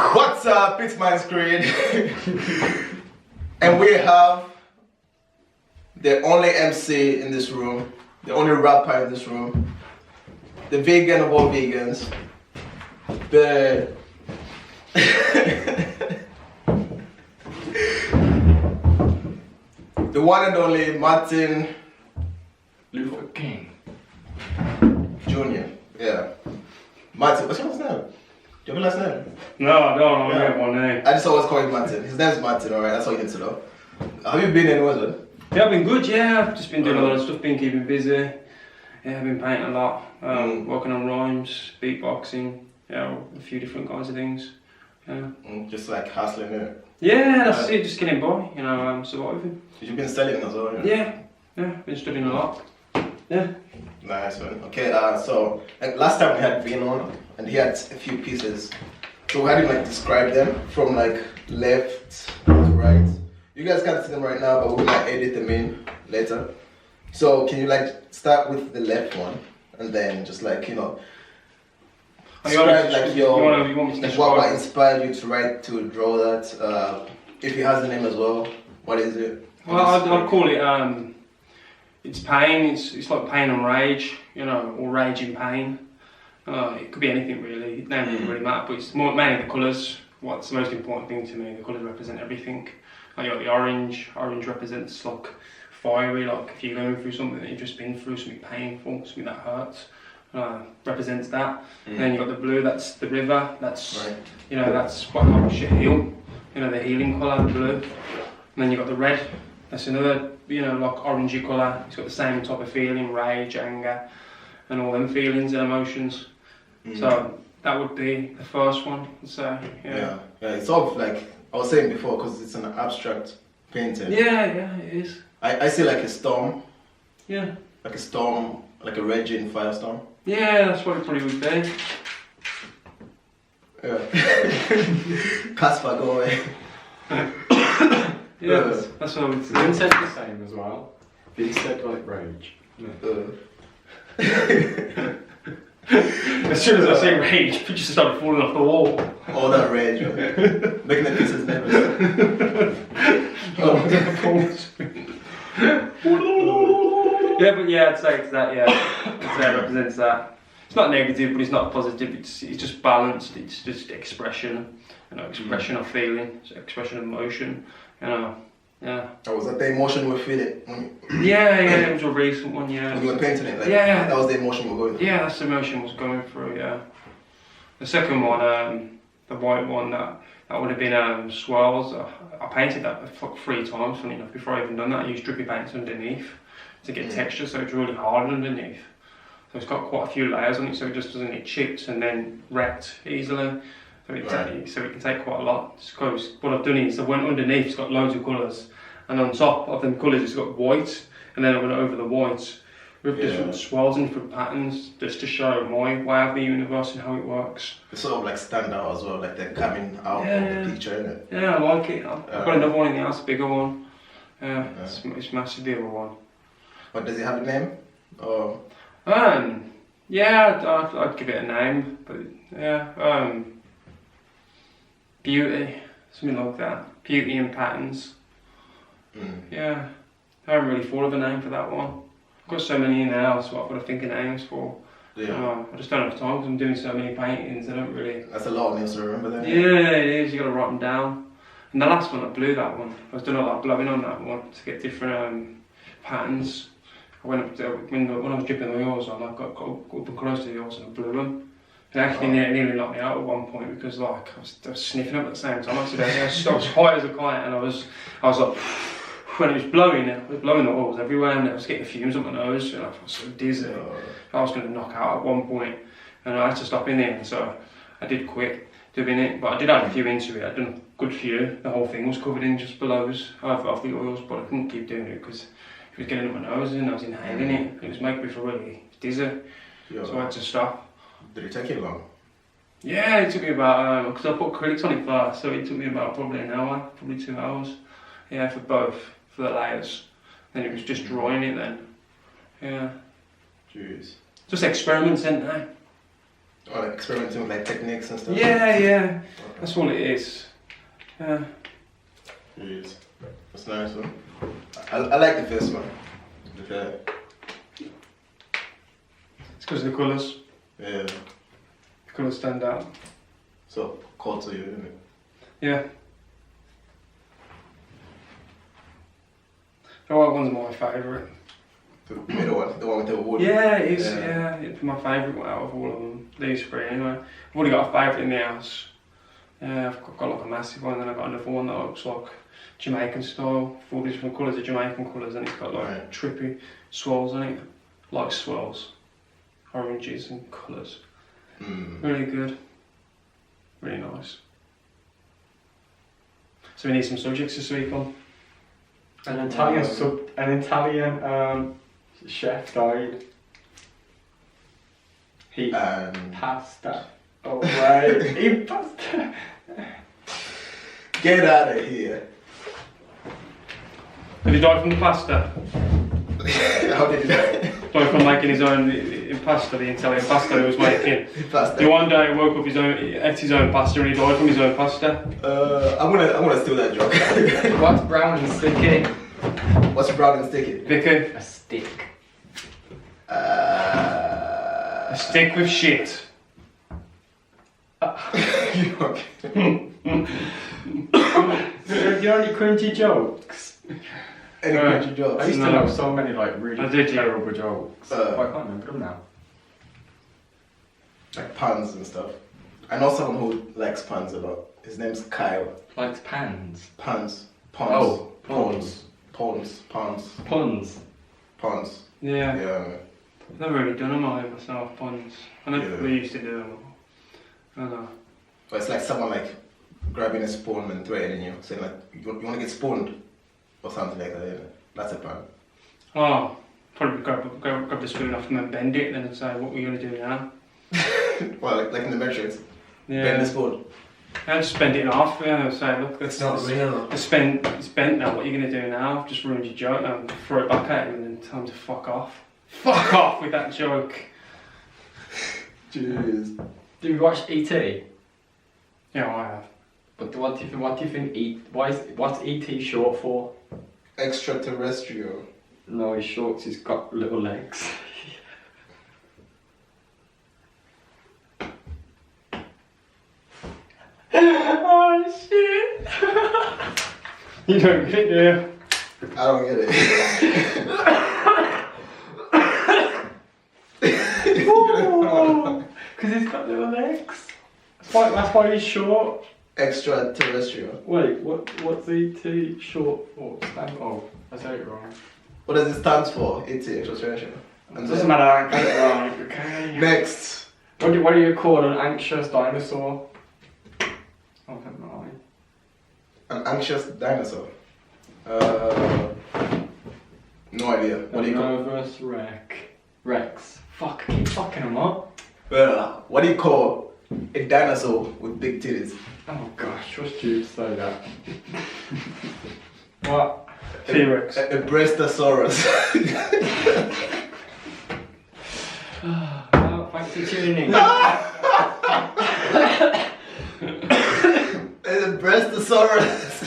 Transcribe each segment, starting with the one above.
What's up? It's Mindscreed. And we have the only MC in this room, the only rapper in this room, the vegan of all vegans, the the one and only Martin Luther King Jr. Yeah. Martin, what's your last name? Do you have a last name? No, I don't. I only have one name. I just always call him Martin. His name's Martin, alright? That's all you need to know. Have you been anywhere then? Yeah, I've been good, yeah. I've just been doing a lot of stuff, been keeping busy. Yeah, I've been painting a lot, working on rhymes, beatboxing, yeah, a few different kinds of things. Yeah. Just like hustling it. Yeah, that's it, just getting by, you know, surviving. You've been studying as well, yeah? Yeah, been studying a lot. Yeah. Nice one. Okay, so like last time we had Vin on, and he had a few pieces. So how do you like describe them from like left to right? You guys can't see them right now, but we might edit them in later. So can you like start with the left one, and then just like describe like what inspired you to draw that? If he has a name as well, what is it? Well, I'd call it it's pain. It's like pain and rage, you know, or rage and pain. It could be anything really. Name doesn't really matter, but it's mainly the colours. What's the most important thing to me? The colours represent everything. Like you got the orange. Orange represents like fiery, like if you're going through something that you've just been through, something painful, something that hurts. Represents that. And then you got the blue. That's the river. That's you know, that's what helps you heal. You know, the healing colour, the blue. And then you got the red. That's another, you know, like orangey colour. It's got the same type of feeling, rage, anger, and all them feelings and emotions. So that would be the first one, I'd say. Yeah. It's sort of like I was saying before, because it's an abstract painting. Yeah, it is. I see like a storm. Yeah. Like a storm, like a raging firestorm. Yeah, that's what it probably would be. Yeah. Casper, go away. Yeah, that's what I would say. Vin said the same as well. Vin said like rage. As soon as I say rage, people just started falling off the wall. All that rage, right? Making the pieces nervous. Yeah, but yeah, I'd say it's that, yeah. I'd say it represents that. It's not negative, but it's not positive. It's just balanced. It's just expression, you know, expression of feeling, expression of emotion, you know. Yeah. Oh, was that the emotion you were feeling? Yeah, it was a recent one, yeah. When you were painting it, like, yeah. That was the emotion you were going through? Yeah, that's the emotion I was going through, yeah. The second one, the white one, that would have been swirls. I painted that like 3 times, funny enough, before I even done that. I used drippy paints underneath to get texture, so it's really hard underneath. So it's got quite a few layers on it, so it just doesn't get chipped and then wrecked easily. So it can take quite a lot. Because what I've done is I went underneath, it's got loads of colours, and on top of them colours it's got white, and then I went over the white with different swirls and different patterns, just to show my way of the universe and how it works. It's sort of like stand out as well, like they're coming out of the picture, isn't it? Yeah, I like it. I've got another one in the house, a bigger one. It's massive, the other one. But does it have a name? Or? Yeah, I'd give it a name, but yeah, beauty, something like that. Beauty and patterns. Yeah, I haven't really thought of a name for that one. I've got so many in the house, what I've got to think of names for. Yeah. I just don't have time because I'm doing so many paintings, I don't really... That's a lot of names to remember then. Yeah, it is, you got to write them down. And the last one, I blew that one. I was doing a lot of blowing on that one to get different patterns. I went up to, when I was dripping the oils on, I got up and close to the oils and I blew them. It actually nearly knocked me out at one point because like I was sniffing up at the same time. I was high as a kite, and I was like, when it was blowing the oils everywhere, and I was getting fumes on my nose, and I was so dizzy. I was going to knock out at one point, and I had to stop in the end, so I did quit doing it. But I did add a few into it. I'd done a good few. The whole thing was covered in just blows of the oils, but I couldn't keep doing it because it was getting up my nose and I was inhaling it. It was making me feel really dizzy, so I had to stop. Did it take you long? Yeah, it took me about, because I put acrylics on it first, so it took me about probably an hour, probably 2 hours. Yeah, for both, for the layers. Then it was just drawing it then. Yeah. Jeez. Just experiments, isn't they? Or like experimenting with like techniques and stuff? Yeah. That's all it is. Yeah. Jeez. That's nice, man. I like the first one. To be fair. It's because of the colours. Yeah. The colours stand out. So, called to you, isn't it? Yeah. The white one's my favourite. The middle one, the one with the wood. Yeah, it is. Yeah, it's my favourite one out of all of them. These three, anyway. I've already got a favourite in the house. Yeah, I've got like a massive one, and then I've got another one that looks like Jamaican style. All these different colours are Jamaican colours, and it's got like trippy swirls on it, like swirls, oranges and colours. Really good. Really nice. So we need some subjects this week on. An Italian chef died. He pasta. Oh right, he pasta. Get out of here. Have you died from the pasta? How did he die? Died from making his own pasta, the Italian pasta he was making. Pasta. The one day he woke up, ate his own pasta, and he died from his own pasta. I'm gonna steal that joke. What's brown and sticky? What's brown and sticky? Vicky? A stick. A stick with shit. You okay? Do you know any cringy jokes? Any cringy I jokes? used to know so many like I really did, yeah. terrible jokes. I can't remember them now. Like puns and stuff. I know someone who likes puns a lot. His name's Kyle. Likes pans. Puns. Oh, Puns. Puns. Yeah. Yeah. I've never really done them all myself, puns. I know we used to do them all. I don't know. But it's like someone like grabbing a spoon and threatening you, saying like, you want to get spooned? Or something like that, yeah. That's a pun. Oh, probably grab the spoon off him and bend it then and say, what are we going to do now? Well, like in the Matrix. Yeah. Bend the spoon. I just bend it off, yeah, say, look, It's not real. It's bent now, what are you going to do now? I've just ruined your joke now, throw it back at him and then tell him to fuck off. Fuck off with that joke. Jeez. Did you watch E.T.? Yeah, I have. But what do you think what's E.T. short for? Extraterrestrial. No, he's short 'cause he's got little legs. Oh shit! You don't get it, do you? I don't get it. Because he's got little legs. That's why he's short. Extraterrestrial. Wait, what's ET short for? Oh, I said it wrong. What does it stand for? ET, extraterrestrial. It doesn't matter, I got it wrong. Okay. Next. What do you call an anxious dinosaur? Oh, I don't know. An anxious dinosaur. No idea. What do you call? Nervous Rex. Fuck, I keep fucking them up. Well, what do you call a dinosaur with big titties? Oh gosh, trust you to say that. What? T-Rex. A breastosaurus. Oh, thanks for tuning in. A breastosaurus.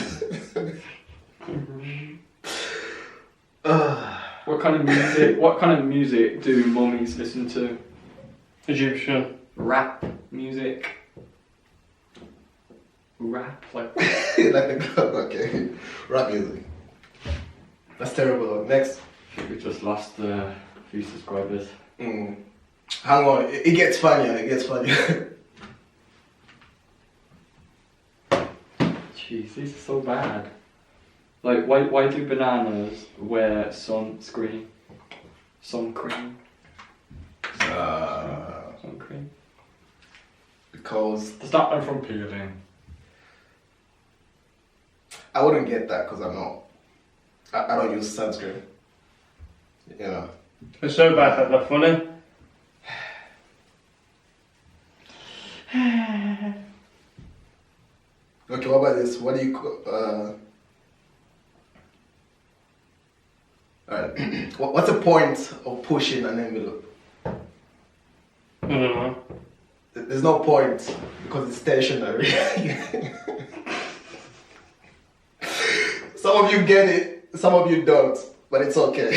What kind of music do mummies listen to? Egyptian. Rap music. Rap like Like the okay. Rap music. That's terrible. Next. we just lost a few subscribers. Hang on. It gets funnier. It gets funnier. Jeez, these are so bad. Like, why do bananas wear sunscreen? Suncream? Suncream? Because To stop them from peeling. I wouldn't get that because I'm not. I don't use sunscreen. You know. It's so bad that they're funny. Okay, what about this? What do you call? Alright. What's the point of pushing an envelope? I don't know. there's no point because it's stationary. Some of you get it, some of you don't, but it's okay.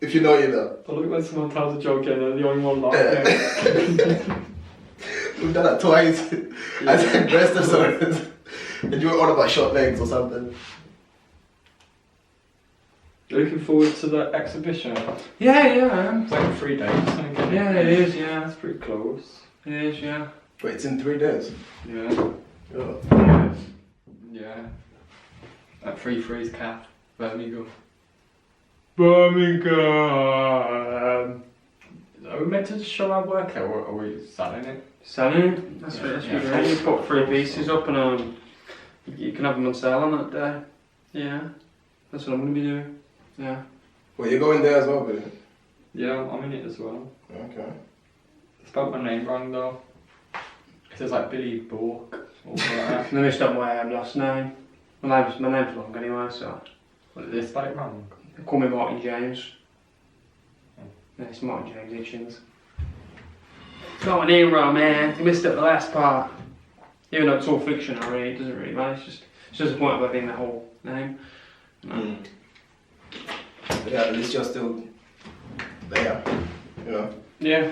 If you know, you know. I look when someone tells a joke and they're the only one laughing. We've done that twice. I said breast or something. And you were on about short legs or something. Looking forward to the exhibition. Yeah, I am. It's like 3 days, I think. Yeah, it is, yeah. That's pretty close. It is, yeah. Wait, it's in 3 days? Yeah. Oh. Yeah. At 3-3's cap. Birmingham. Birmingham. Are we meant to show our work here or are we selling it? Selling it? That's Yeah, what that's yeah. what you're doing. You put 3 pieces up and you can have them on sale on that day. Yeah. That's what I'm going to be doing. Yeah. Well, you're going there as well, Billy? Yeah, I'm in it as well. Okay. I spelled my name wrong though. It says like Billy Bork or that. Let me stop my last name. My name's long anyway, so. What, did they spell it wrong? They call me Martin James. Yeah, it's Martin James Hitchins. It's not an hero, man. You missed it the last part. Even though it's all fiction, it doesn't really matter. It's just the point of having the whole name. Yeah, at least you're still there, you know. Yeah.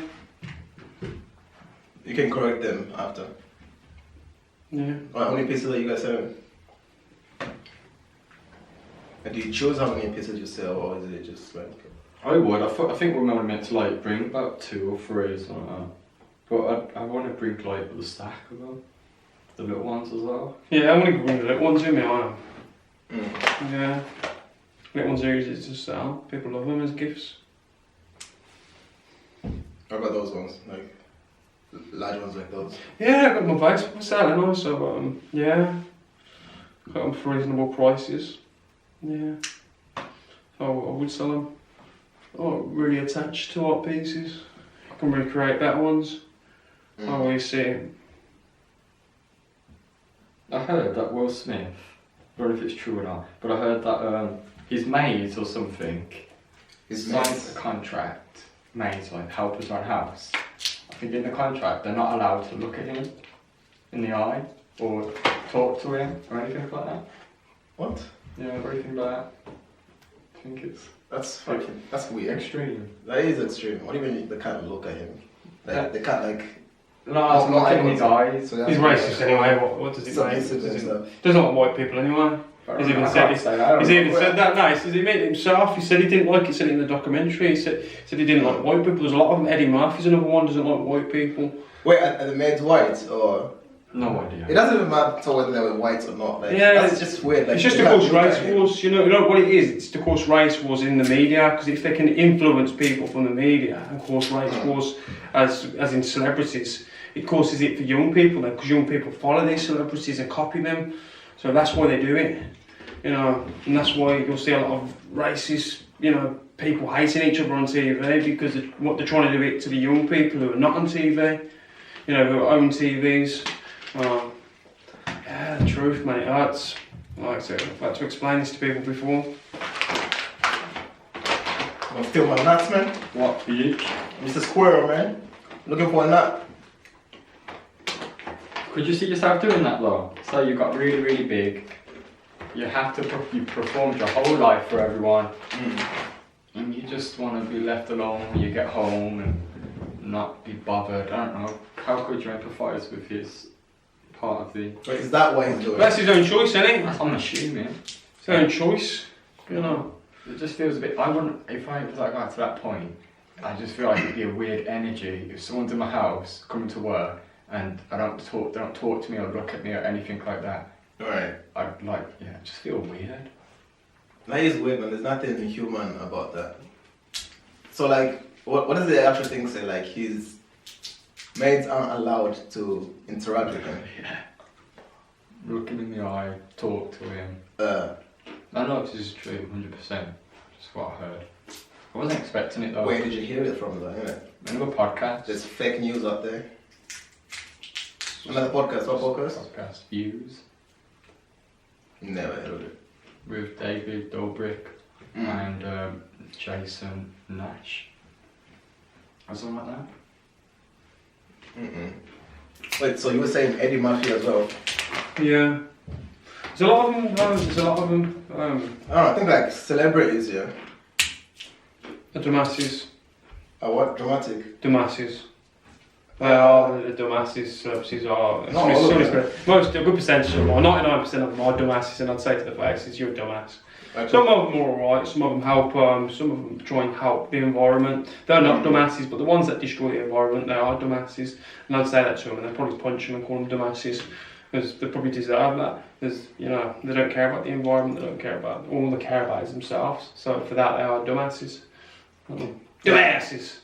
You can correct them after. Yeah. Alright, how many pieces are you guys selling? And do you choose how many pieces you sell, or is it just like... I would. I think we're only meant to like bring about 2 or 3 or something like that. But I want to bring like the stack of them. The little ones as well. Yeah, I'm going to bring the little ones in me, I am. Mm. Yeah. Little ones are easy to sell. People love them as gifts. How about those ones? Like, large ones like those? Yeah, I got my bags for selling now, so yeah. Got them for reasonable prices. Yeah. So I would sell them. I'm not really attached to art pieces. I can recreate better ones. I always see it. I heard that Will Smith, I don't know if it's true or not, but I heard that his mates or something signed a contract, mates like helpers around house. I think in the contract they're not allowed to look at him in the eye or talk to him or anything like that. What? Yeah, everything like that. I think it's... That's fucking... That's weird. extreme. That is extreme. What do you mean they can't look at him? Like, Yeah. they can't like... No, That's not not in his eyes. So He's racist anyway, what does it mean? Doesn't like white people anyway. He's even said that. No, he made it himself. He said he didn't like it. He said it in the documentary. He said he didn't like white people. There's a lot of them. Eddie Murphy's another one. Doesn't like white people. Wait, are the maids white or? No idea. It doesn't even matter whether they were white or not. Like, Yeah, that's just weird. Like, It's just they to can't cause look race at him. wars. You know what it is. It's to cause race wars in the media because if they can influence people from the media and cause race wars, as in celebrities, it causes it for young people then because young people follow these celebrities and copy them. So that's why they do it. You know, and that's why you'll see a lot of racist, people hating each other on TV because what they're trying to do it to the young people who are not on TV, who own TVs. Yeah, the truth, mate. I've had to explain this to people before. I'm still my nuts, man. What, Birch? Mr. Squirrel, man. Looking for a nut. Could you see yourself doing that though? So you got really, really big. You have to, you performed your whole life for everyone. And you just want to be left alone when you get home and not be bothered. I don't know. How could you empathise with his part of the... But is that what he's doing? That's his own choice, isn't it? That's I'm assuming. His own choice, It just feels a bit... I wouldn't... If I was like got to that point, I just feel like it'd be a weird energy if someone's in my house coming to work and they don't talk to me or look at me or anything like that. Right. I'd just feel weird. That is weird, man. There's nothing human about that. So, like, what does the actual thing say? Like, his maids aren't allowed to interact with him. Yeah. Look him in the eye, talk to him. Uh, I know this is true, 100%. Just what I heard. I wasn't expecting it though. Where did you hear it from, though? Innit? Another podcast. There's fake news out there. Another podcast. What podcast? Podcast Views Never heard of it. with David Dobrik and Jason Nash. Or something like that. Wait, so you were saying Eddie Murphy as well? Yeah. There's a lot of them. There's a lot of them. I don't know, I think like celebrities, yeah. The dumbasses. What? Dramatic? Dumbasses. They are the dumbasses. Celebrities are. Not all of them. Most, a good percentage of them, or 99% of them are dumbasses, and I'd say to the faces, you're a dumbass. Okay. Some of them are alright, some of them help, some of them try and help the environment. They're not dumbasses, but the ones that destroy the environment, they are dumbasses. And I'd say that to them, and they'd probably punch them and call them dumbasses, because they probably deserve that. There's, you know, they don't care about the environment, they don't care about, all they care about is themselves. So for that, they are dumbasses. Dumbasses!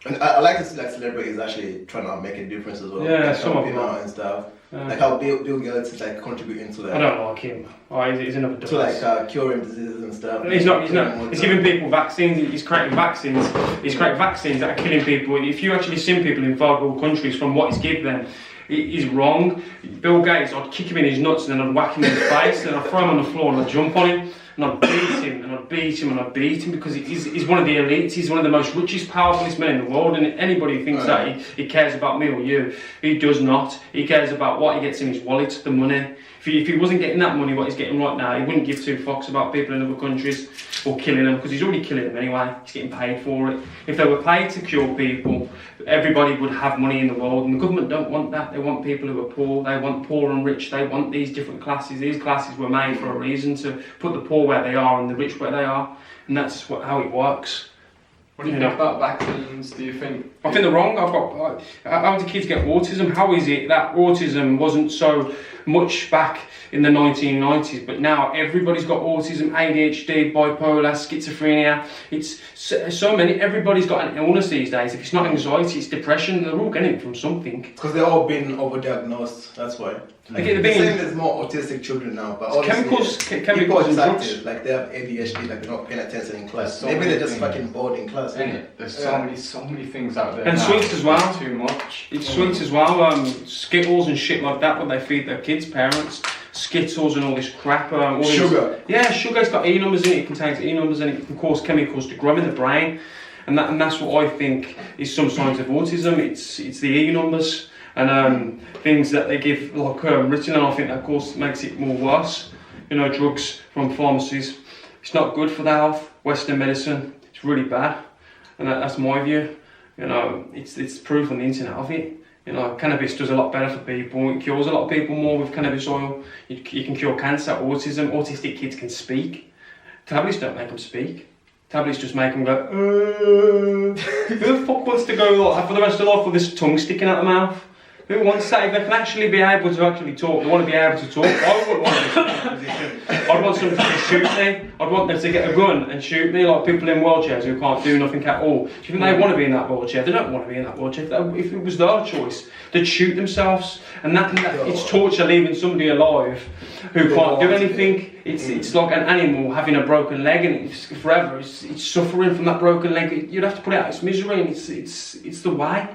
And I like to see like celebrities actually trying to make a difference as well. Yeah, like, some of them out are. and stuff. Like how Bill Gates is like contributing to that. I don't like him. Oh, he's another dumbass. To like curing diseases and stuff. He's not. He's giving people vaccines. He's creating vaccines. He's creating vaccines that are killing people. If you actually see people in third world countries from what he's given them, he's wrong. Bill Gates, I'd kick him in his nuts and then I'd whack him in the face and I'd throw him on the floor and I'd jump on him and I'd beat him and I'd beat him and I'd beat him because he's one of the elites. He's one of the most richest, powerfulest men in the world. And anybody who thinks that he cares about me or you, he does not. He cares about what he gets in his wallet, the money. If he wasn't getting that money, what he's getting right now, he wouldn't give two fucks about people in other countries or killing them, because he's already killing them anyway. He's getting paid for it. If they were paid to cure people, everybody would have money in the world, and the government don't want that. They want people who are poor. They want poor and rich. They want these different classes. These classes were made for a reason, to put the poor where they are and the rich where they are, and that's how it works. What do you think about vaccines? Do you think? I think they're wrong. How do kids get autism? How is it that autism wasn't so much back in the 1990s, but now everybody's got autism, ADHD, bipolar, schizophrenia? It's so many. Everybody's got an illness these days. If it's not anxiety, it's depression. They're all getting it from something. Because they're all being overdiagnosed. That's why. Like, they're saying there's more autistic children now, but chemicals people and drugs. active, like they have ADHD, like they're not paying attention in class. So Maybe they're just things. fucking bored in class. There's so many things out there. And now. sweets as well. It's too much. It's sweets as well. Skittles and shit like that, what they feed their kids' parents. Skittles and all this crap. All Sugar. Yeah, sugar's got E numbers in it. It contains E numbers and it can cause chemicals to grow in the brain. And that's what I think is some signs of autism. It's the E numbers and things that they give, like Ritalin. I think that, of course, makes it more worse. You know, drugs from pharmacies. It's not good for the health. Western medicine, it's really bad, and that's my view. You know, it's proof on the internet of it. You know, cannabis does a lot better for people. It cures a lot of people more with cannabis oil. You can cure cancer, autism. Autistic kids can speak. Tablets don't make them speak. Tablets just make them go, Who the fuck wants to go like, for the rest of their life with this tongue sticking out the mouth? Who wants that? If they can actually be able to actually talk, they want to be able to talk. I wouldn't want to be in that position. I'd want somebody to shoot me. I'd want them to get a gun and shoot me, like people in wheelchairs who can't do nothing at all. Do you think they want to be in that wheelchair? They don't want to be in that wheelchair. If it was their choice, they'd shoot themselves. And that it's torture leaving somebody alive who can't do anything. It's like an animal having a broken leg, and it's forever. It's suffering from that broken leg. You'd have to put it out its misery, and it's the way.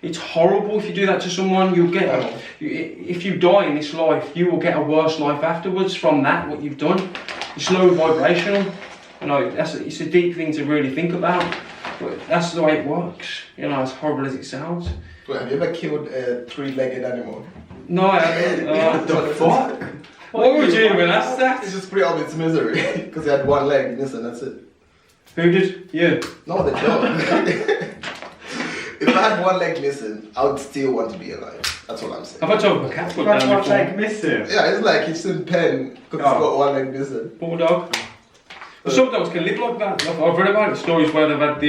It's horrible if you do that to someone. You'll get if you die in this life, you will get a worse life afterwards from that, what you've done. It's low vibrational. You know, it's a deep thing to really think about. But that's the way it works. You know, as horrible as it sounds. Wait, have you ever killed a three-legged animal? No, I haven't. What the fuck? What would you do when that's that? It's just put it out of its misery because it had one leg missing. That's it. Who did? You? No, the dog. If I had one leg missing, I would still want to be alive. That's what I'm saying. Have I told my cat put That's down one before? leg missing. Yeah, it's like it's in pain because it's got one leg missing. Poor dog. But some dogs can live like that. I've read about stories where they've had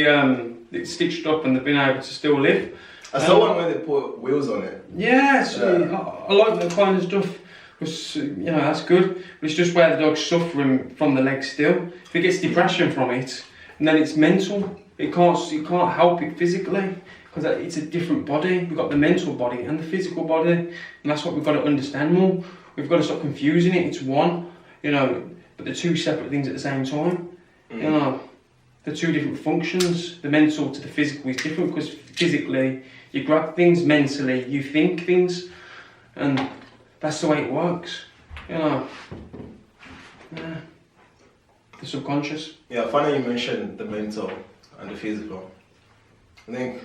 it stitched up and they've been able to still live. I saw one where they put wheels on it. Yes, I like that kind of stuff. Because, you know, that's good. But it's just where the dog's suffering from the leg still. If it gets depression from it, and then it's mental. You can't help it physically. Because it's a different body. We've got the mental body and the physical body, and that's what we've got to understand more. We've got to stop confusing it. It's one, you know, but they're two separate things at the same time. You know, they're two different functions. The mental to the physical is different because physically you grab things, mentally you think things, and that's the way it works. You know, yeah. The subconscious. Yeah, funny you mentioned the mental and the physical. I think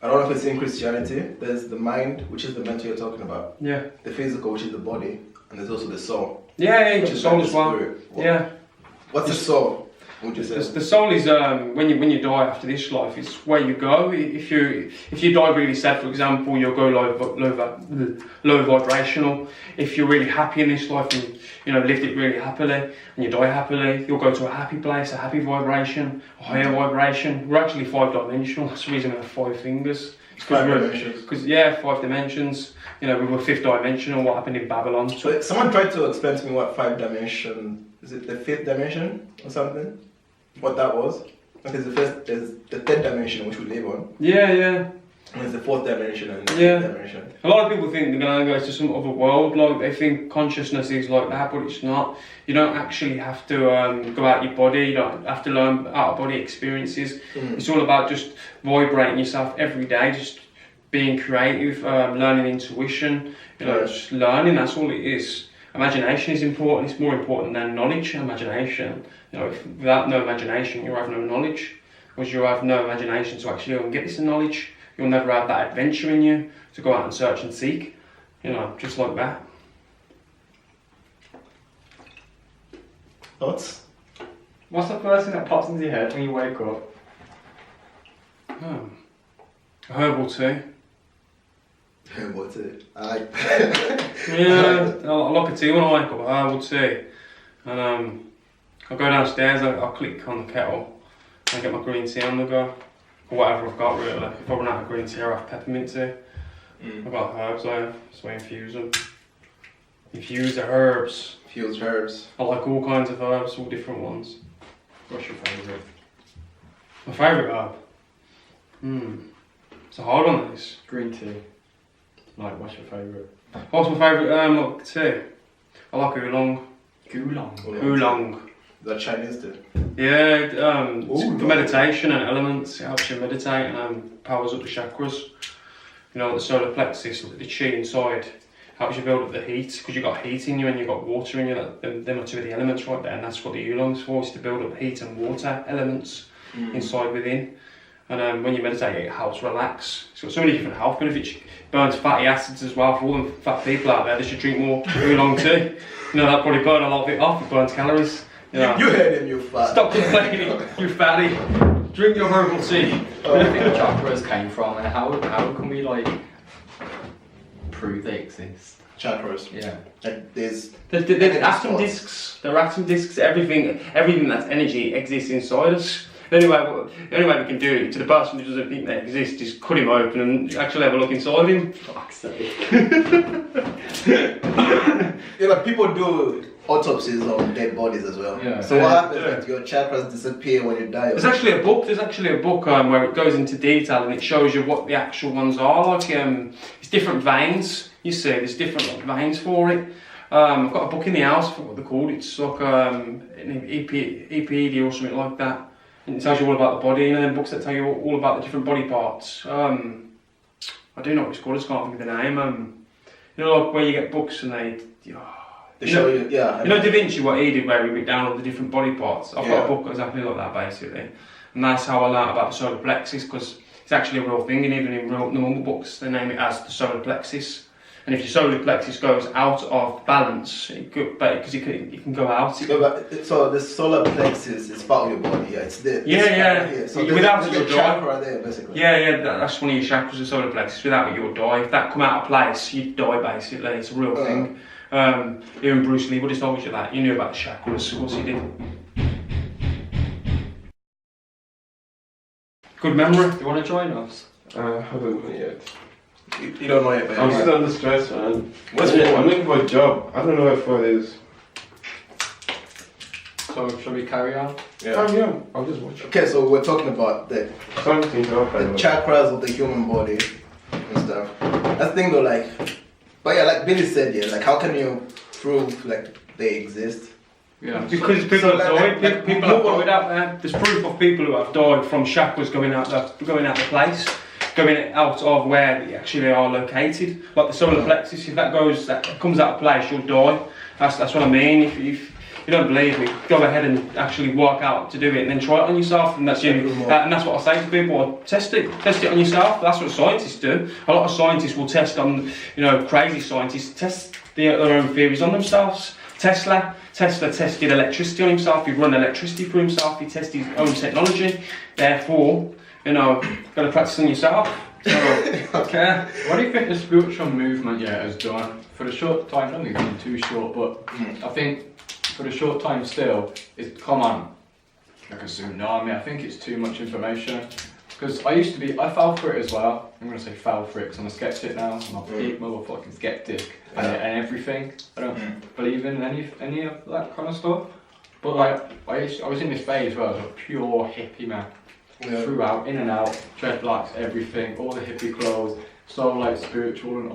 I don't know if it's in Christianity. There's the mind, which is the mental you're talking about. Yeah. The physical, which is the body, and there's also the soul. Yeah, Which the is soul like as the well. spirit. Yeah. What's the soul? Would you say? The soul is when you die after this life. It's where you go. If you die really sad, for example, you'll go low vibrational. If you're really happy in this life and lived it really happily, and you die happily, you'll go to a happy place, a happy vibration, a higher vibration. We're actually 5-dimensional. That's the reason we have 5 fingers. It's 5 dimensions. Because 5 dimensions. We were 5th dimensional. What happened in Babylon? So someone tried to explain to me what 5 dimension. Is it the 5th dimension or something? What that was? Like there's the 3rd dimension which we live on. Yeah. And there's the 4th dimension and the 5th dimension. A lot of people think they're going to go to some other world, like they think consciousness is like that, but it's not. You don't actually have to go out your body, you don't have to learn out-of-body experiences. It's all about just vibrating yourself every day, just being creative, learning intuition, just learning, that's all it is. Imagination is important, it's more important than knowledge. Imagination, without no imagination, you'll have no knowledge. Because you'll have no imagination to actually go and get this knowledge. You'll never have that adventure in you to go out and search and seek, just like that. Thoughts? What's the first thing that pops into your head when you wake up? Herbal tea. What's it? Yeah, I like a tea when I wake up, herbal tea. And I'll go downstairs, I'll click on the kettle and get my green tea on the go. Or whatever I've got really. If I run out of green tea, I have peppermint tea. I've got herbs there, so I infuse them. Infuse the herbs. Infused herbs. I like all kinds of herbs, all different ones. What's your favourite? My favourite herb? It's a hard one, that is. Green tea. Like, what's your favourite? What's my favourite tea? I like oolong. Oolong. Is that Chinese tea? Yeah, it's for meditation and elements. It helps you meditate and powers up the chakras. The solar plexus, the chi inside, helps you build up the heat because you've got heat in you and you've got water in you. Them are 2 of the elements right there, and that's what the oolong's for, is to build up heat and water elements inside within. And when you meditate, it helps relax. It's got so many different health benefits. It burns fatty acids as well. For all them fat people out there, they should drink more oolong tea. That probably burn a lot of it off. It burns calories. You heard him, you fat. Stop complaining, you fatty. Drink your herbal tea. Where do you think the chakras came from, and how can we prove they exist? Chakras. Yeah. Like there's atom discs. There are atom discs. Everything that's energy exists inside us. The only way we can do it to the person who doesn't think they exist is cut him open and actually have a look inside him. Fuck's sake. People do autopsies on dead bodies as well. Yeah. So what happens? Like your chakras disappear when you die? There's actually a book. Where it goes into detail and it shows you what the actual ones are. It's different veins. You see, there's different veins for it. I've got a book in the house. I forget what they're called. It's like an EPD or something like that. And it tells you all about the body, and then books that tell you all about the different body parts. I do know what it's called. I just can't think of the name. Like where you get books and they show you, yeah. Da Vinci, what he did, where he wrote down all the different body parts. I've got a book exactly like that, basically. And that's how I learned about the solar plexus, because it's actually a real thing, and even in real normal books, they name it as the solar plexus. And if your solar plexus goes out of balance, because it can go out. So the solar plexus is part of your body, yeah. It's there. Yeah. So without it, there's you'll a die. chakra there, basically. Yeah. That's one of your chakras, the solar plexus. Without it, you'll die. If that come out of place, you'd die. Basically, it's a real thing. Even Bruce Lee would have told you that. You knew about the chakras, of course he did. Good memory. Do you want to join us? I haven't yet. You don't know it, man. I'm still under stress, man. What's I'm looking for a job. I don't know what for it is. So, shall we carry on? Yeah. I'll just watch. Okay, so we're talking about the The chakras of the human body and stuff. That's the thing though, like Billy said, yeah, like how can you prove like they exist? Yeah. Because people have died. People have died out there. There's proof of people who have died from chakras going out the place. Going out of where they actually are located, like the solar plexus. If that comes out of place, you'll die. That's what I mean. If you don't believe me, go ahead and actually work out to do it and then try it on yourself, and that's you. And that's what I say to people, test it on yourself. That's what scientists do. A lot of scientists will test on, crazy scientists, test their own theories on themselves. Tesla tested electricity on himself, he run electricity through himself, he tested his own technology. Therefore, got to practice on yourself. So, okay. What do you think the spiritual movement has done? For the short time, I don't think it's been too short, but I think for the short time still, it's come on like a tsunami. I think it's too much information. Because I fell for it as well. I'm going to say fell for it because I'm a skeptic now. I'm a big motherfucking skeptic and everything. I don't believe in any of that kind of stuff. But like, I was in this phase where I was a pure hippie man. Throughout, in and out, dreadlocks, everything, all the hippie clothes, so like spiritual and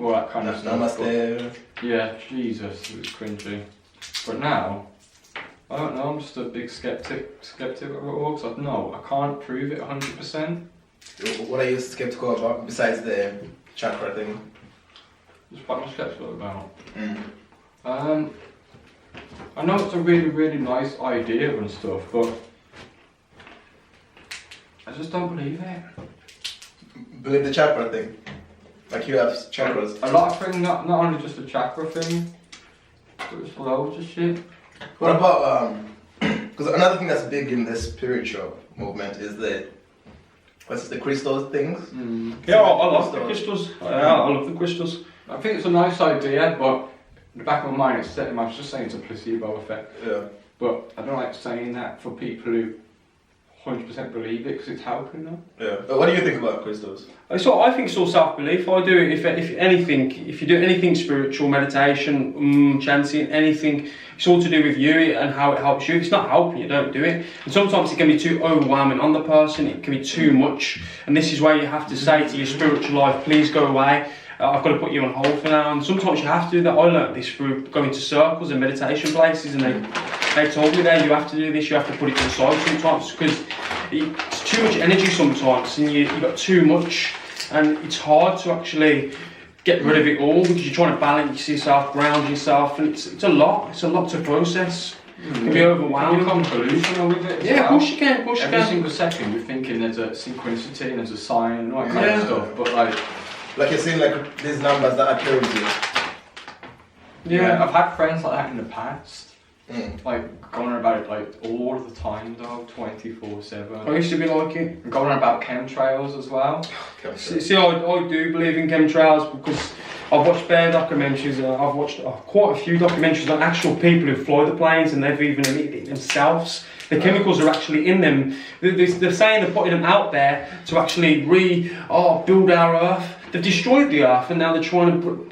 all that kind of stuff. But, yeah, Jesus, it was cringy. But now, I don't know, I'm just a big skeptic of it all, because I can't prove it 100%. What are you skeptical about besides the chakra thing? Just what I'm skeptical about. I know it's a really, really nice idea and stuff, but I just don't believe it. Believe the chakra thing? Like you have chakras? A lot of things, not only just the chakra thing, but it's loads of shit. What about, because another thing that's big in the spiritual movement is the crystals things? Yeah, I love the crystals. I love the crystals. I think it's a nice idea, but in the back of my mind it's setting, I was just saying it's a placebo effect. Yeah. But I don't like saying that for people who 100% believe it because it's helping them. Yeah. What do you think about crystals? I think it's all self-belief. I do it if you do anything spiritual, meditation, chanting, anything, it's all to do with you and how it helps you. If it's not helping you, don't do it. And sometimes it can be too overwhelming on the person, it can be too much. And this is where you have to say to your spiritual life, please go away. I've got to put you on hold for now. And sometimes you have to do that. I learned this through going to circles and meditation places, and they told me that you have to do this, you have to put it to the side sometimes, because it's too much energy sometimes, and you've got too much, and it's hard to actually get rid of it all because you're trying to balance yourself, ground yourself, and it's a lot to process. It can be overwhelming. You become delusional with it as well. Of course you can, Every single second you're thinking there's a synchronicity and there's a sign and all that kind of stuff, but like you're saying, like these numbers that appear with you. Yeah, I've had friends like that in the past. Like going on about it like all the time though, 24/7. I used to be like it. And going on about chemtrails as well. See, I do believe in chemtrails because I've watched bare documentaries. I've watched quite a few documentaries on actual people who fly the planes, and they've even admitted it themselves. The chemicals are actually in them. They're saying they're putting them out there to actually build our Earth. They've destroyed the Earth, and now they're trying to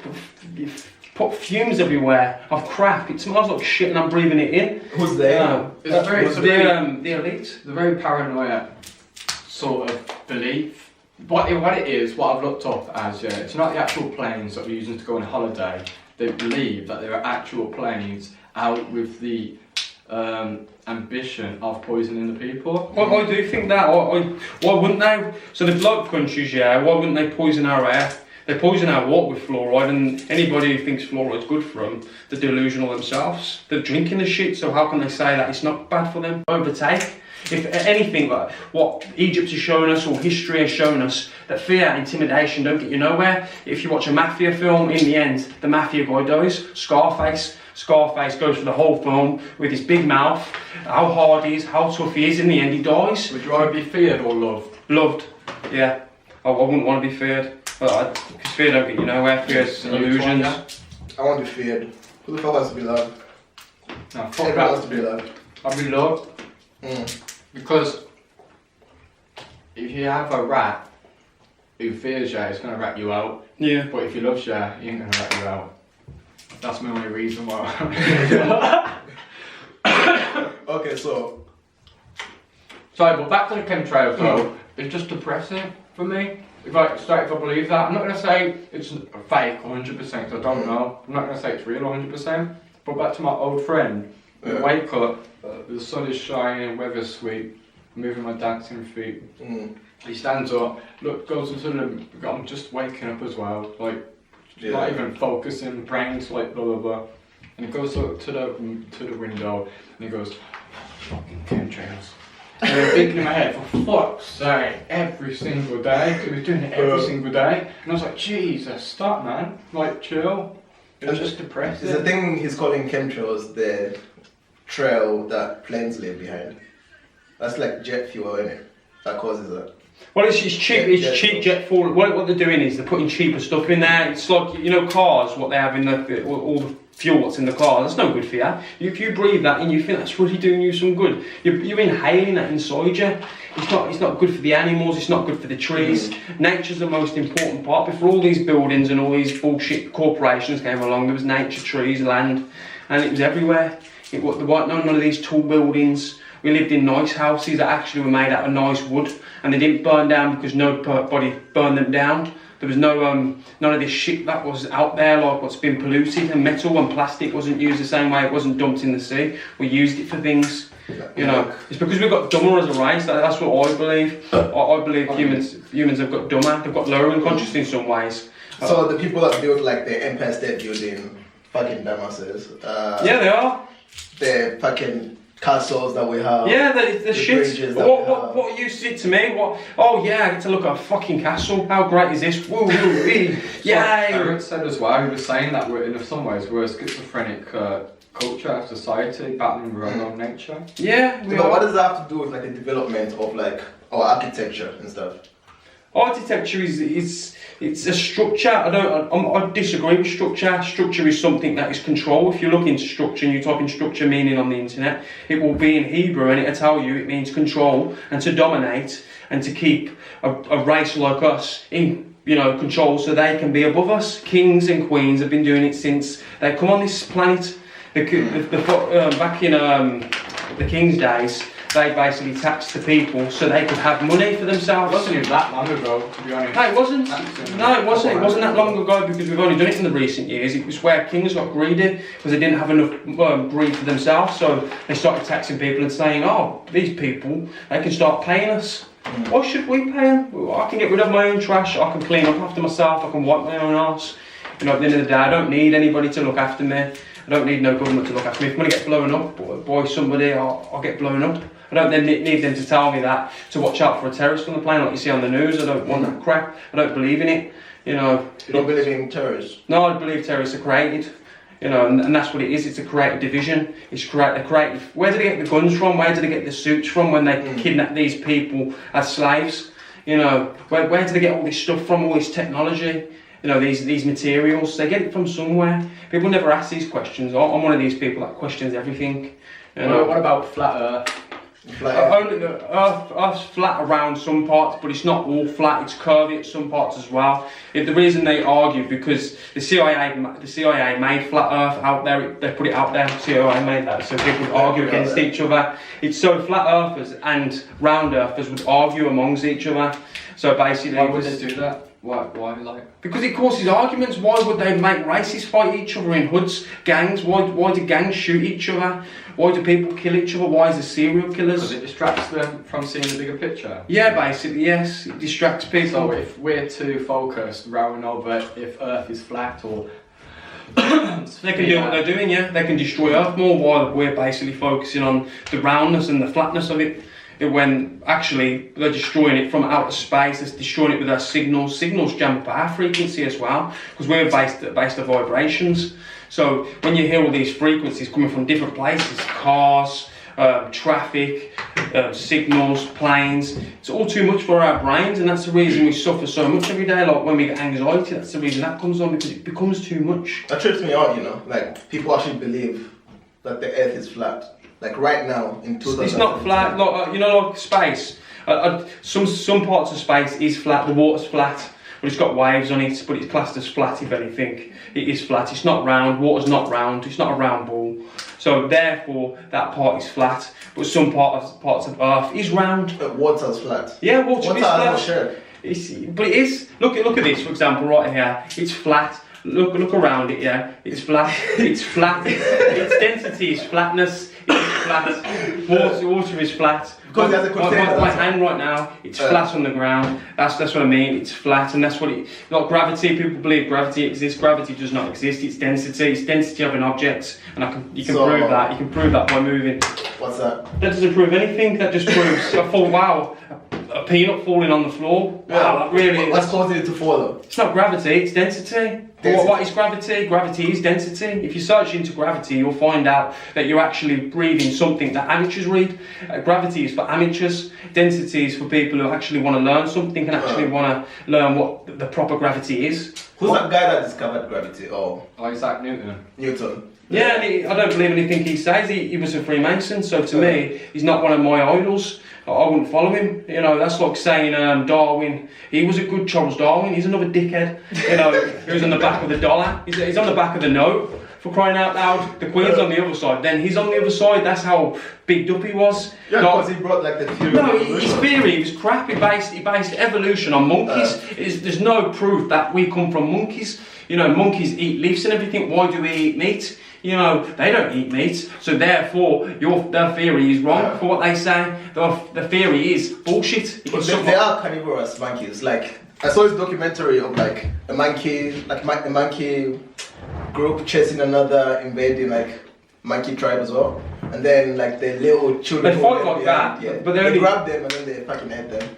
put fumes everywhere of crap. It smells like shit, and I'm breathing it in. Who's there? The elite. It's a very paranoia sort of belief. What it is, what I've looked up as, it's not the actual planes that we're using to go on holiday. They believe that there are actual planes out with the ambition of poisoning the people. Well, I do think that. Why wouldn't they? So the developed countries, why wouldn't they poison our air? They poison our water with fluoride, and anybody who thinks fluoride's good for them, they're delusional themselves. They're drinking the shit, so how can they say that it's not bad for them? Overtake. If anything, like what Egypt has shown us or history has shown us, that fear, intimidation don't get you nowhere. If you watch a mafia film, in the end, the mafia guy dies. Scarface goes for the whole film with his big mouth, how hard he is, how tough he is, in the end he dies. Would you rather be feared or loved? Loved, yeah. I wouldn't want to be feared. Because fear don't get you nowhere, fear's illusions. I want to be feared. Who the fuck wants to be loved? No, fuck Everyone that. wants to be loved. I'd be loved. Because if you have a rat who fears you, it's going to rat you out. Yeah. But if he loves you, he ain't going to rat you out. That's my only reason why. Okay, so. Sorry, but back to the chemtrails though, it's just depressing for me. If I believe that, I'm not going to say it's fake 100%, because I don't know. I'm not going to say it's real 100%. But back to my old friend, we wake up, the sun is shining, weather's sweet, moving my dancing feet. He stands up, goes into the, I'm just waking up as well, like, not even focusing, brains like blah blah blah. and he goes up to the window and he goes, fucking chemtrails. And I'm thinking in my head, for fuck's sake, every single day, because he was doing it every single day. And I was like, Jesus, stop, man. Like, chill. It's just depressing. It's the thing he's calling chemtrails, the trail that planes leave behind. That's like jet fuel, isn't it? That causes that. Well, it's cheap. It's cheap jet fuel. What they're doing is they're putting cheaper stuff in there. It's like, you know, cars. What they have in all the fuel what's in the car. That's no good for you. If you breathe that and you think that's really doing you some good, you're inhaling that inside you. It's not good for the animals. It's not good for the trees. Nature's the most important part. Before all these buildings and all these bullshit corporations came along, there was nature, trees, land, and it was everywhere. There weren't none of these tall buildings. We lived in nice houses that actually were made out of nice wood, and they didn't burn down because nobody burned them down. There was none of this shit that was out there, like what's been polluted, and metal and plastic wasn't used the same way. It wasn't dumped in the sea. We used it for things. You know, it's because we got dumber as a race. That's what I believe. I believe humans have got dumber. They've got lower in consciousness in some ways. So the people that built like the Empire State Building, fucking dumbasses. Yeah, they are. The fucking castles that we have. Yeah, the shit. bridges What you said to me? Oh yeah, I get to look at a fucking castle. How great is this? Woo woo wee. Yeah. Eric said as well. He was saying that we're in some ways we're a schizophrenic culture, society, battling with our own nature. Yeah. But what does that have to do with like the development of like our architecture and stuff? Architecture it's a structure. I disagree with structure. Structure is something that is control. If you look into structure and you type in structure meaning on the internet, it will be in Hebrew and it'll tell you it means control and to dominate and to keep a race like us in control so they can be above us. Kings and queens have been doing it since they come on this planet. Back in the King's days, they basically taxed the people so they could have money for themselves. It wasn't even that long ago, to be honest. No, it wasn't. No, it wasn't. It wasn't that long ago because we've only done it in the recent years. It was where kings got greedy because they didn't have enough greed for themselves. So they started taxing people and saying, "Oh, these people, they can start paying us. Why should we pay them? Well, I can get rid of my own trash. I can clean up after myself. I can wipe my own arse. At the end of the day, I don't need anybody to look after me. I don't need no government to look after me. If I'm going to get blown up by somebody, I'll get blown up. I don't then need them to tell me that to watch out for a terrorist on the plane like you see on the news. I don't want that crap. I don't believe in it. You don't believe in terrorists? No, I believe terrorists are created. And that's what it is. It's a creative division. It's creative. Where do they get the guns from? Where do they get the suits from when they kidnap these people as slaves? Where do they get all this stuff from? All this technology? These materials. They get it from somewhere. People never ask these questions. I'm one of these people that questions everything. What about flat Earth? Only the Earth's flat around some parts, but it's not all flat. It's curvy at some parts as well. The reason they argue because the CIA made flat Earth out there. They put it out there. The CIA made that, so people would argue against each other. It's so flat Earthers and round Earthers would argue amongst each other. So basically, why would they do that? Why Because it causes arguments. Why would they make races fight each other in hoods, gangs? Why do gangs shoot each other? Why do people kill each other? Why is there serial killers? Because it distracts them from seeing the bigger picture. Yeah, basically, yes. It distracts people. So if we're too focused around over if Earth is flat or... they can do what they're doing, yeah. They can destroy Earth more while we're basically focusing on the roundness and the flatness of it. When actually they're destroying it from outer space, they're destroying it with our signals. Signals jam up our frequency as well, because we're based on vibrations. So when you hear all these frequencies coming from different places, cars, traffic, signals, planes, it's all too much for our brains, and that's the reason we suffer so much every day. Like when we get anxiety, that's the reason that comes on, because it becomes too much. That trips me out, like people actually believe that the Earth is flat. Like right now in 2000. It's not flat. Like space. Some parts of space is flat. The water's flat, but it's got waves on it. But it's classed as flat. If anything, it is flat. It's not round. Water's not round. It's not a round ball. So therefore, that part is flat. But some parts of Earth is round. But water's flat. Yeah, water is flat. Sure. But it is. Look at this, for example, right here. It's flat. Look around it. Yeah, it's flat. It's flat. Its density is flatness. flat. Water is flat. Because there's a container. My hand right now, it's flat on the ground. That's what I mean. It's flat, and that's what it. Like gravity, people believe gravity exists. Gravity does not exist. It's density. It's density of an object, and you can prove that. You can prove that by moving. What's that? That doesn't prove anything. That just proves. I thought, wow, a peanut falling on the floor. Wow, that really. What's causing it to fall though? It's not gravity. It's density. What is gravity? Gravity is density. If you search into gravity, you'll find out that you're actually breathing something that amateurs read. Gravity is for amateurs. Density is for people who actually want to learn something and actually want to learn what the proper gravity is. Who's that guy that discovered gravity? Oh, Isaac Newton. Newton. Yeah, and I don't believe anything he says. He was a Freemason, so to me, he's not one of my idols. I wouldn't follow him. You know, that's like saying Darwin. He was a good Charles Darwin. He's another dickhead. You know, he was on the back of the dollar. He's on the back of the note. For crying out loud, the Queen's on the other side. Then he's on the other side. That's how bigged up he was. Yeah, because he brought like the theory. No, his theory was crap. He based evolution on monkeys. There's no proof that we come from monkeys. You know, monkeys eat leaves and everything. Why do we eat meat? You know, they don't eat meat, so therefore their theory is wrong for what they say. The theory is bullshit. But they are carnivorous monkeys. Like I saw this documentary of like a monkey, a monkey group chasing another invading like monkey tribe as well, and then like the little children. They fight like that, yeah. but they grab them and then they fucking ate them.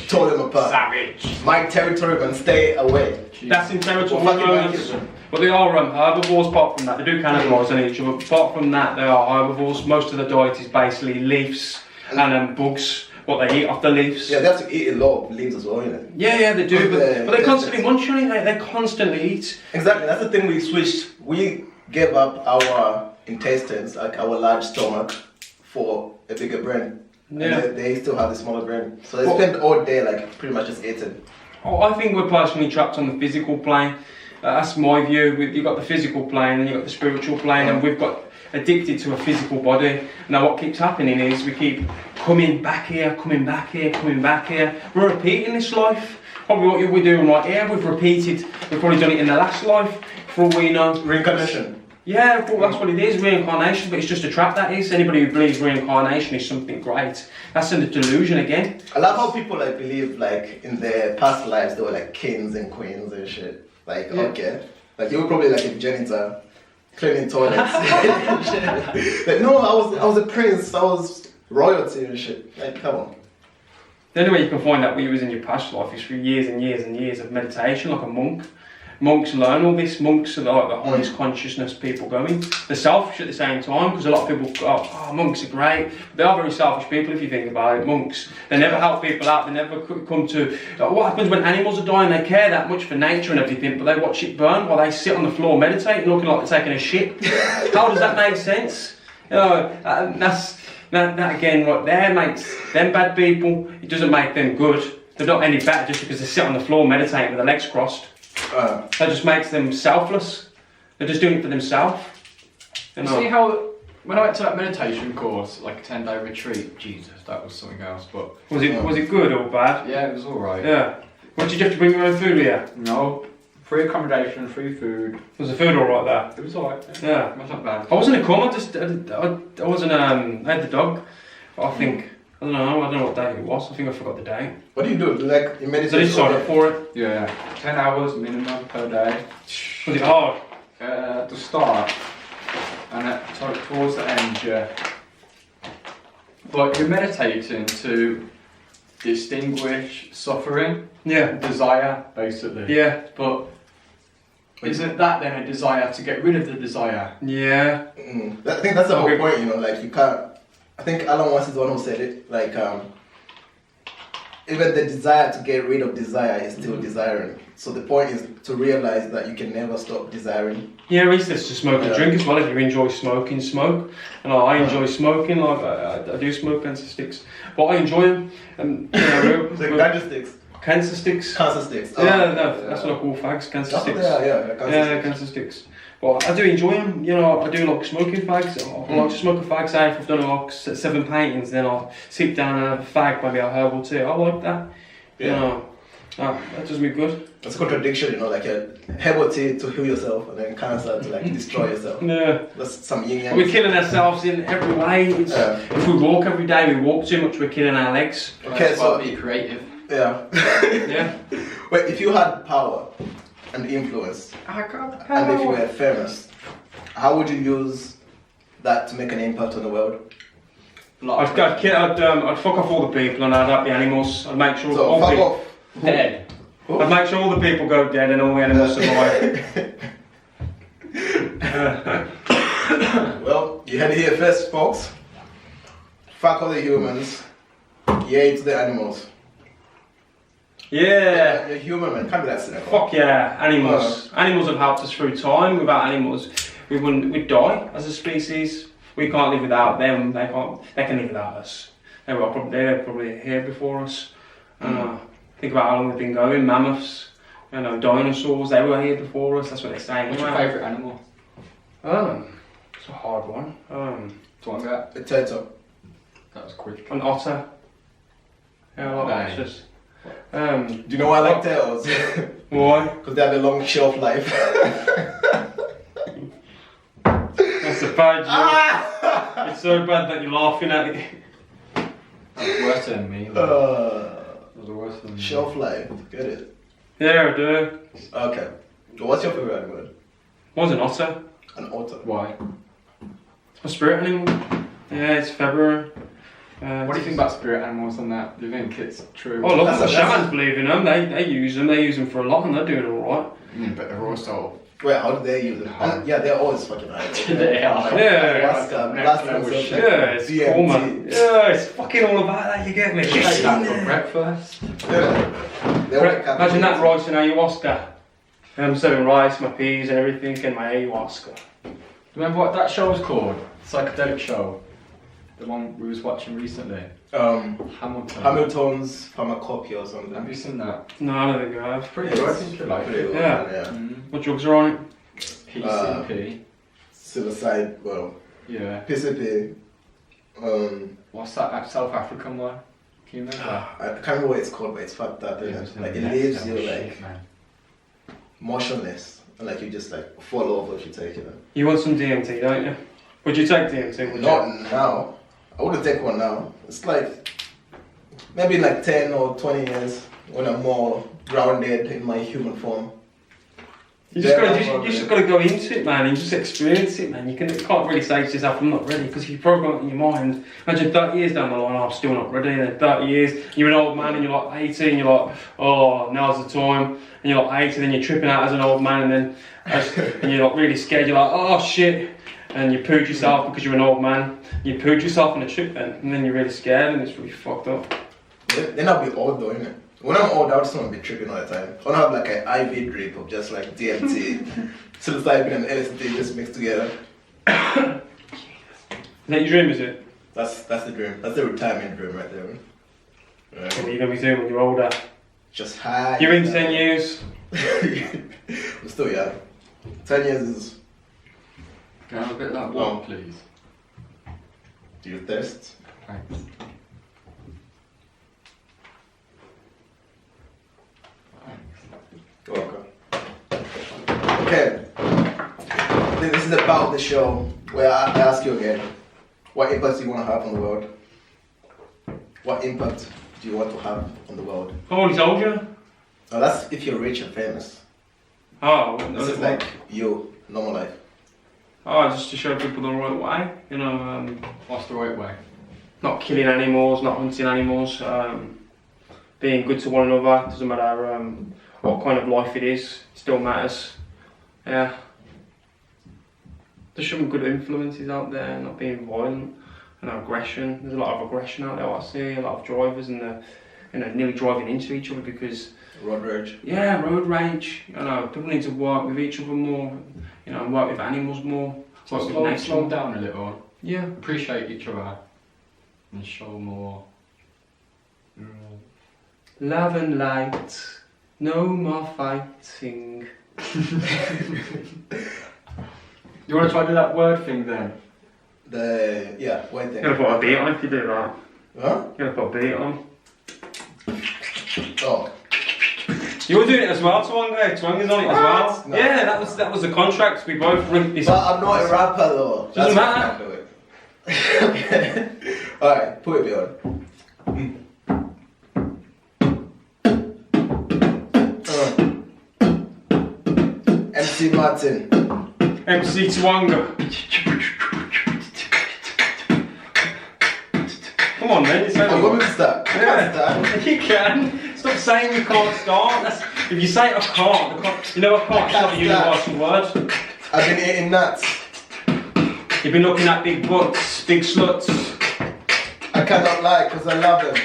Tore them apart. Savage. My territory, man, stay away. That's in territory. Monkeys. But they are herbivores. Apart from that, they do cannibalise on each other. Apart from that, they are herbivores. Most of the diet is basically leaves and bugs. What they eat off the leaves. Yeah, they have to eat a lot of leaves as well, you know. Yeah, they do. But they constantly munch on it. They constantly eat. Exactly. That's the thing we switched. We gave up our intestines, like our large stomach, for a bigger brain. Yeah. And they still have the smaller brain. So they spend all day like pretty much just eating. I think we're personally trapped on the physical plane. That's my view. You've got the physical plane and you've got the spiritual plane, and we've got addicted to a physical body. Now what keeps happening is we keep coming back here, coming back here, coming back here. We're repeating this life. Probably what we're doing right here, we've probably done it in the last life, for all we know. Reincarnation. Yeah, well, that's what it is, reincarnation, but it's just a trap, that is. Anybody who believes reincarnation is something great, that's a delusion again. I love how people like believe like in their past lives they were like kings and queens and shit. Like, okay. Like you were probably like a janitor, cleaning toilets. Like, no, I was a prince, I was royalty and shit. Like, come on. The only way you can find out what you was in your past life is through years and years and years of meditation, like a monk. Monks learn all this. Monks are like the highest consciousness people going. They're selfish at the same time, because a lot of people go, oh, monks are great. They are very selfish people if you think about it. Monks, they never help people out. They never come to what happens when animals are dying. They care that much for nature and everything, but they watch it burn while they sit on the floor meditating, looking like they're taking a shit. How does that make sense? You know, that again right there makes them bad people. It doesn't make them good. They're not any better just because they sit on the floor meditating with their legs crossed. That just makes them selfless. They're just doing it for themselves. You see how when I went to that meditation course, like a 10-day retreat, Jesus, that was something else. But was it good or bad? Yeah, it was all right. Yeah. What, did you have to bring your own food here? No, free accommodation, free food. Was the food all right there? It was all right. Yeah. It wasn't bad. I wasn't a cum. I wasn't. I had the dog. But I think. I don't know what day it was. I think I forgot the day. What do you do? Like you meditate? So I did sign up for it. Yeah, 10 hours minimum per day. Was it hard? At the start and towards the end, yeah. But you're meditating to distinguish suffering, desire, basically. Yeah. But isn't that then a desire to get rid of the desire? Yeah. I think that's the whole point, you know. Like you can't. I think Alan Watts is the one who said it. Like, even the desire to get rid of desire is still desiring. So the point is to realize that you can never stop desiring. Yeah, it's just to smoke and drink as well. If you enjoy smoking, smoke. And I enjoy smoking. Like I do smoke cancer sticks, but I enjoy them. And you know, ganja sticks. Cancer sticks. Cancer sticks. Yeah, that's what I call fags. Cancer sticks. Cancer sticks. Well, I do enjoy them, you know. I do like smoking fags. I like to smoke a fag, say if I've done like 7 paintings, then I'll sit down and have a fag, maybe a herbal tea. I like that, you know. That does me good. It's a contradiction, you know, like a herbal tea to heal yourself and then cancer to like destroy yourself. Yeah. That's some yin yang. We're killing ourselves in every way. If we walk every day, we walk too much, we're killing our legs. Okay, so be creative. yeah. Yeah. Wait, if you had power and influence, I got and if you were famous, how would you use that to make an impact on the world? I'd fuck off all the people and I'd up the animals. I'd make sure So all fuck people off. Dead. I'd make sure all the people go dead and all the animals survive. Well, you had it here first, folks. Fuck all the humans. Yay to the animals. Yeah. You're human, man. Can't be that cynical. Fuck yeah, animals. Animals have helped us through time. Without animals, we'd die as a species. We can't live without them. They can live without us. They're probably here before us. Think about how long we've been going. Mammoths, dinosaurs. They were here before us. That's what they say. What's your favourite animal? It's a hard one. Tawonga. Potato. That was quick. An otter. Yeah, I like otters. Do you know why I like turtles? Why? Because they have a long shelf life. That's a bad joke. It's so bad that you're laughing at it. That's worse than me. That was worse than me. Shelf life. Get it? Yeah, I do. Okay. So what's your favorite animal? What's an otter? An otter. Why? It's my spirit animal. Yeah, it's February. What do you think about spirit animals and that? Do you think it's true? Oh, look, the That's shamans believe in them. They use them. They use them for a lot, and they're doing all right. But they're also... Wait, how do they use it? Yeah, they're always fucking high. They are. Yeah. It's It's cool, man. Yeah, it's fucking all about that. You get me? Take that for breakfast. Imagine Imagine that rice and ayahuasca. I'm serving rice, my peas, and everything, and my ayahuasca. Remember what that show was called? Psychedelic show. The one we was watching recently. Hamilton's Pharmacopoeia or something. Have you seen that? No, I don't think I have. Pretty good. I think you like it. Yeah. What drugs are on it? PCP. Suicide, well, Yeah. PCP. What's that South African one? Can you remember? I can't remember what it's called, but it's fucked up. Yeah, Like it leaves you like motionless, and like you just like fall over if you take it. You want some DMT, don't you? Would you take DMT? Not now. I wouldn't take one now. It's like maybe in like 10 or 20 years when I'm more grounded in my human form. You just gotta go into it, man, and just experience it, man. You can't really say to yourself, I'm not ready, because if you program it in your mind, imagine 30 years down the line, I'm still not ready, and then 30 years, you're an old man and you're like 80, and you're like, oh, now's the time, and you're like 80, then you're tripping out as an old man, and then and you're like really scared, you're like, oh shit, and you pooed yourself because you're an old man, you pooed yourself on a trip then, and then you're really scared, and it's really fucked up. Then I'll be old though, innit? When I'm old, I just want to be tripping all the time. I want to have like an IV drip of just like DMT, psilocybin and LSD just mixed together. Is that your dream, is it? That's the dream. That's the retirement dream right there. What are you going to be doing when you're older? Just high. You're in 10 years. I'm still young. 10 years is... Can I have a bit of that water, please? Do you thirst? Thanks. You're welcome. Okay. This is the part of the show where I ask you again, what impact do you want to have on the world? What impact do you want to have on the world? I've already told you. Now that's if you're rich and famous. Oh, This is like you, normal life. Oh, just to show people the right way, you know, What's the right way? not killing animals, not hunting animals, being good to one another, doesn't matter what kind of life it is, it still matters, yeah. There's some good influences out there, not being violent, and aggression, there's a lot of aggression out there, I see, a lot of drivers and nearly driving into each other because... Road rage. Yeah, road rage, people need to work with each other more, and work with animals more. So Work with nature slow more. down a little. Yeah. Appreciate each other. And show more. Love and light, no more fighting. You want to try to do that word thing then? White thing. You're gonna put a beat on if you do that. Huh? You're gonna put a beat on. Oh. You were doing it as well, Tawonga. Tawanga's on it as well. No. Yeah, that was the contract. We both rigged this. But I'm not a rapper though. Doesn't That's why I matter. can't do it. Okay. Alright, put it on. MC Martin. MC Tawonga. Come on, man. It's I'm only going to start. Can I start? You can. Stop saying you can't start. If you say I can't, you know I can't. It's not a universal word. I've been eating nuts. You've been looking at big butts, big sluts. I cannot lie because I love them.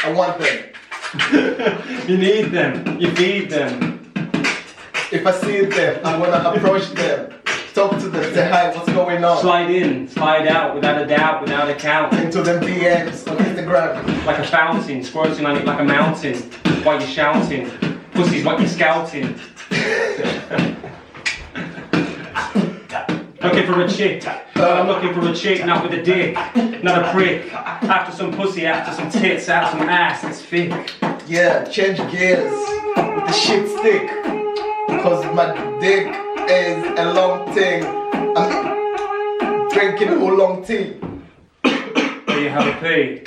I want them. You need them. You feed them. If I see them, I'm going to approach them. Talk to them, say hi, what's going on? Slide in, slide out, without a doubt, without a count. Into them DMs on Instagram. Like a fountain, squirting on it like a mountain. While you're shouting, pussy's what you're scouting. Looking for a chick. I'm looking for a chick, not with a dick, not a prick. After some pussy, after some tits, after some ass, it's thick. Yeah, change gears with the shit stick. Cause my dick is a long thing. I'm drinking a whole long tea. There you have a pee.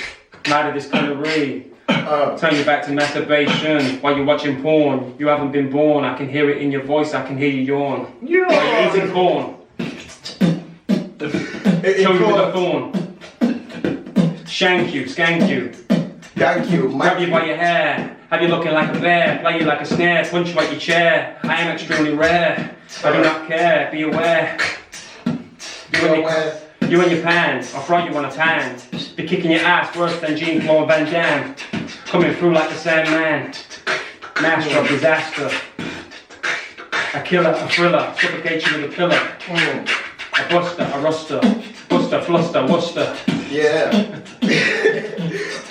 Mad at this kind of re. Turn you back to masturbation while you're watching porn. You haven't been born. I can hear it in your voice. I can hear you yawn. While you're eating corn. Kill you with a thorn. Shank you, skank you. Thank you. Grab you by your hair. Have you looking like a bear. Play you like a snare. Punch you at your chair. I am extremely rare. I do not care. Be aware. You and your pants. I'll throw you on a tan. Be kicking your ass worse than Jean-Claude Van Damme. Coming through like the Sandman. Master of disaster. A killer, a thriller. Suffocate you with a pillar. A buster, a ruster. Buster, fluster, Worcester. Yeah.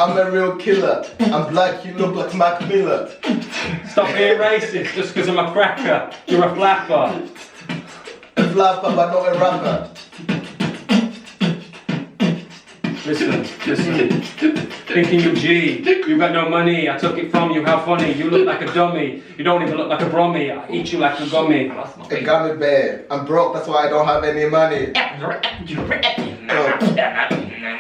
I'm a real killer. I'm black, you look like Mac Miller. Stop being racist just because I'm a cracker. You're a flapper. A flapper, but not a rapper. Listen. Thinking you G. You got no money. I took it from you. How funny. You look like a dummy. You don't even look like a brummy. I eat you like a gummy. A gummy bear. I'm broke, that's why I don't have any money.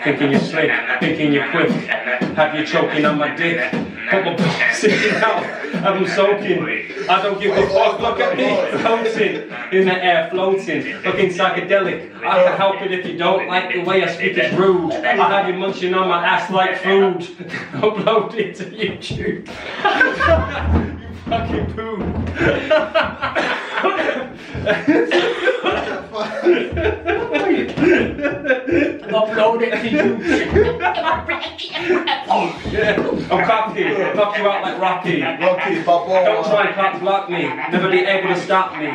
Thinking you're slick. Thinking you're quick. Have you choking on my dick. Put my balls in out. Have them soaking. I don't give a fuck. Look at me. Floating. In the air floating. Looking psychedelic. I can help it if you don't like the way I speak. It's rude. I have you munching on my ass like food. Upload it to YouTube. You fucking poo. Upload it to YouTube. I'm cocky. Knock you out like Rocky. Rocky, Balboa. Don't try and cock block me. Never be able to stop me.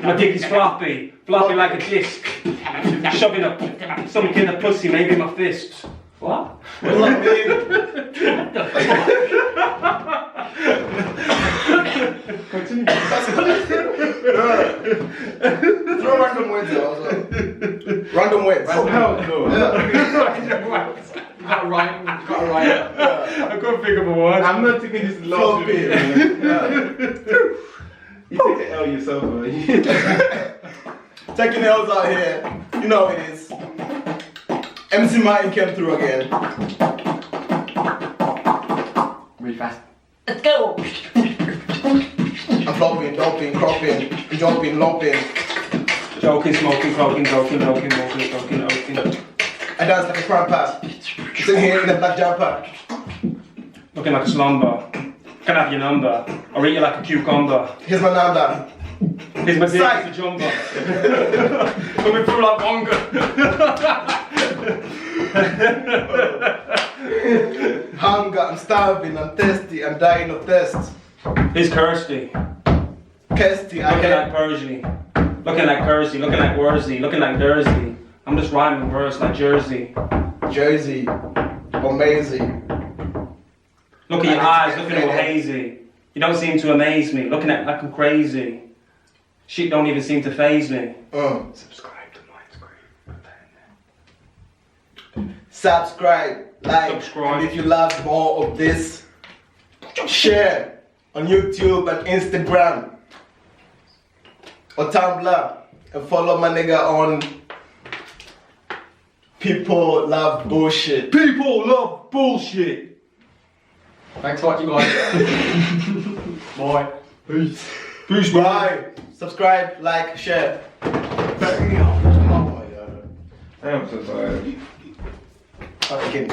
My dick is floppy. Floppy like a disc. Shoving up some kind of pussy, maybe my fist. What? What does that mean? Continue. Throw random words out as well. Random words. Oh, hell no. Got a right. I couldn't think of a word. I'm not taking this long Floppy. video. You take the L yourself, man. Taking L's out here. You know how it is. MC Martin came through again. Really fast. Let's go. I'm flopping, doping, cropping, jumping, loping. Joking, smoking, croaking, joking, joking. I dance like a cramper. Sitting here in a black jumper. Looking like a slumber. Can I have your number? I'll eat you like a cucumber. Here's my number. Here's my dick, Sight. it's a jumper. Coming through like Wonga. Hunger, I'm starving, I'm thirsty, I'm dying of thirst. Here's Kirsty. Kirsty, I Looking like can. Persian. Looking like Kersey. Looking like Worsley. Looking like Jersey. I'm just rhyming words like Jersey. Jersey, amazing. Look at your eyes, looking all hazy. You don't seem to amaze me. Looking at like I'm crazy. Shit don't even seem to faze me. Subscribe to Mindscreed. Subscribe, like, Subscribe. and if you love more of this, share. on YouTube and Instagram or Tumblr, and follow my nigga on People Love Bullshit. People love bullshit. Thanks for watching, guys. Bye. Peace. Peace, bye. Subscribe, like, share. Oh my god. I am so tired. Fucking